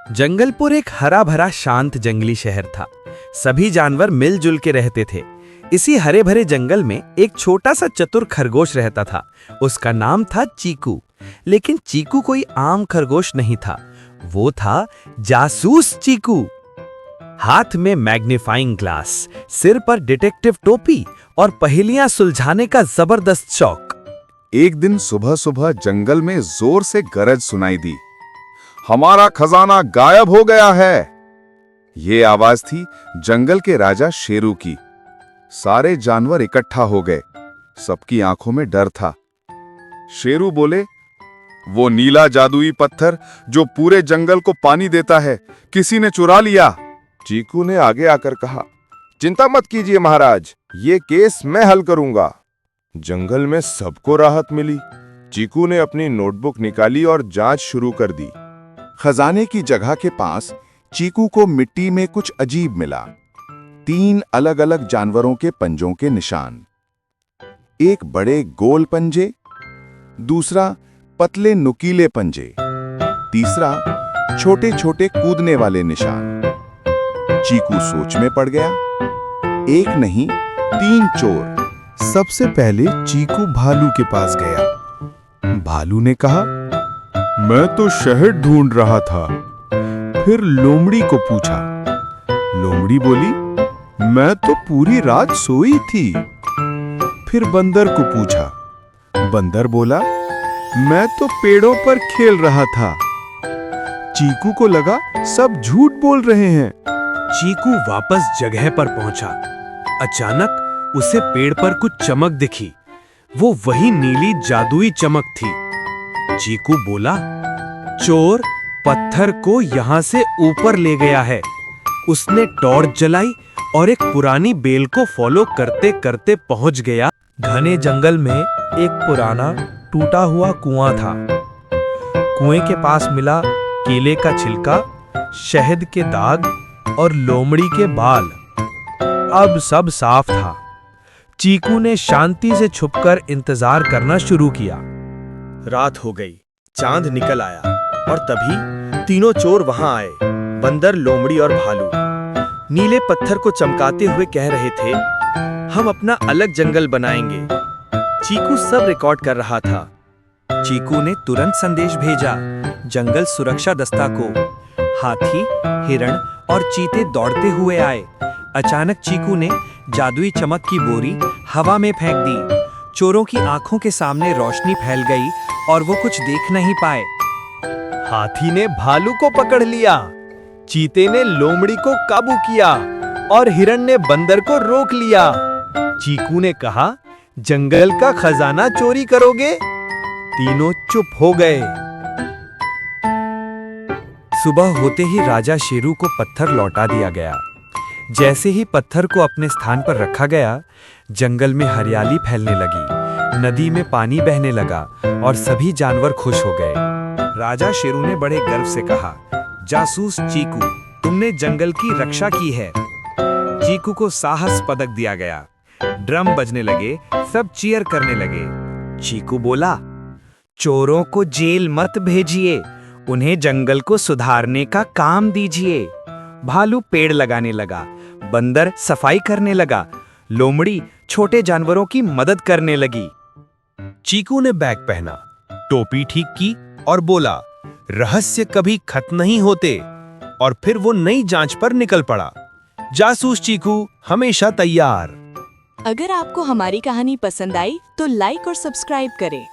जंगलपुर एक हरा भरा शांत जंगली शहर था। सभी जानवर मिलजुल के रहते थे। इसी हरे भरे जंगल में एक छोटा सा चतुर खरगोश रहता था। उसका नाम था चीकू। लेकिन चीकू कोई आम खरगोश नहीं था, वो था जासूस चीकू। हाथ में मैग्नीफाइंग ग्लास, सिर पर डिटेक्टिव टोपी और पहेलियां सुलझाने का जबरदस्त शौक। एक दिन सुबह सुबह जंगल में जोर से गरज सुनाई दी। हमारा खजाना गायब हो गया है। ये आवाज थी जंगल के राजा शेरू की। सारे जानवर इकट्ठा हो गए। सबकी आंखों में डर था। शेरू बोले, वो नीला जादुई पत्थर जो पूरे जंगल को पानी देता है, किसी ने चुरा लिया। चीकू ने आगे आकर कहा, चिंता मत कीजिए महाराज, ये केस मैं हल करूंगा। जंगल में सबको राहत मिली। चीकू ने अपनी नोटबुक निकाली और जांच शुरू कर दी। खजाने की जगह के पास चीकू को मिट्टी में कुछ अजीब मिला। 3 अलग अलग जानवरों के पंजों के निशान। एक बड़े गोल पंजे, दूसरा पतले नुकीले पंजे, तीसरा छोटे छोटे कूदने वाले निशान। चीकू सोच में पड़ गया। एक नहीं 3 चोर। सबसे पहले चीकू भालू के पास गया। भालू ने कहा, मैं तो शहद ढूंढ रहा था। फिर लोमड़ी को पूछा। लोमड़ी बोली, मैं तो पूरी रात सोई थी। फिर बंदर को पूछा। बंदर बोला, मैं तो पेड़ों पर खेल रहा था। चीकू को लगा सब झूठ बोल रहे हैं। चीकू वापस जगह पर पहुंचा। अचानक उसे पेड़ पर कुछ चमक दिखी। वो वही नीली जादुई चमक थी। चीकू बोला, चोर पत्थर को यहाँ से ऊपर ले गया है। उसने टॉर्च जलाई और एक पुरानी बेल को फॉलो करते करते पहुंच गया। घने जंगल में एक पुराना टूटा हुआ कुआं था। कुएं के पास मिला केले का छिलका, शहद के दाग और लोमड़ी के बाल। अब सब साफ था। चीकू ने शांति से छुपकर इंतजार करना शुरू किया। रात हो गई, चांद निकल आया और तभी तीनों चोर वहां आए, बंदर, लोमड़ी और भालू। नीले पत्थर को चमकाते हुए कह रहे थे, हम अपना अलग जंगल बनाएंगे। चीकू सब रिकॉर्ड कर रहा था। चीकू ने तुरंत संदेश भेजा जंगल सुरक्षा दस्ता को। हाथी, हिरण और चीते दौड़ते हुए आए। अचानक चीकू ने जादुई चमक की बोरी हवा में फेंक दी। चोरों की आंखों के सामने रोशनी फैल गई और वो कुछ देख नहीं पाए। हाथी ने भालू को पकड़ लिया, चीते ने लोमड़ी को काबू किया और हिरण ने बंदर को रोक लिया। चीकू ने कहा, जंगल का खजाना चोरी करोगे? तीनों चुप हो गए। सुबह होते ही राजा शेरू को पत्थर लौटा दिया गया। जैसे ही पत्थर को अपने स्थान पर रखा गया, जंगल में हरियाली फैलने लगी, नदी में पानी बहने लगा और सभी जानवर खुश हो गए। राजा शेरू ने बड़े गर्व से कहा, जासूस चीकू, तुमने जंगल की रक्षा की है। चीकू को साहस पदक दिया गया। ड्रम बजने लगे, सब चीयर करने लगे। चीकू बोला, चोरों को जेल मत भेजिए, उन्हें जंगल को सुधारने का काम दीजिए। भालू पेड़ लगाने लगा, बंदर सफाई करने लगा, लोमड़ी छोटे जानवरों की मदद करने लगी। चीकू ने बैग पहना, टोपी ठीक की और बोला, रहस्य कभी खत्म नहीं होते। और फिर वो नई जांच पर निकल पड़ा। जासूस चीकू हमेशा तैयार। अगर आपको हमारी कहानी पसंद आई तो लाइक और सब्सक्राइब करें।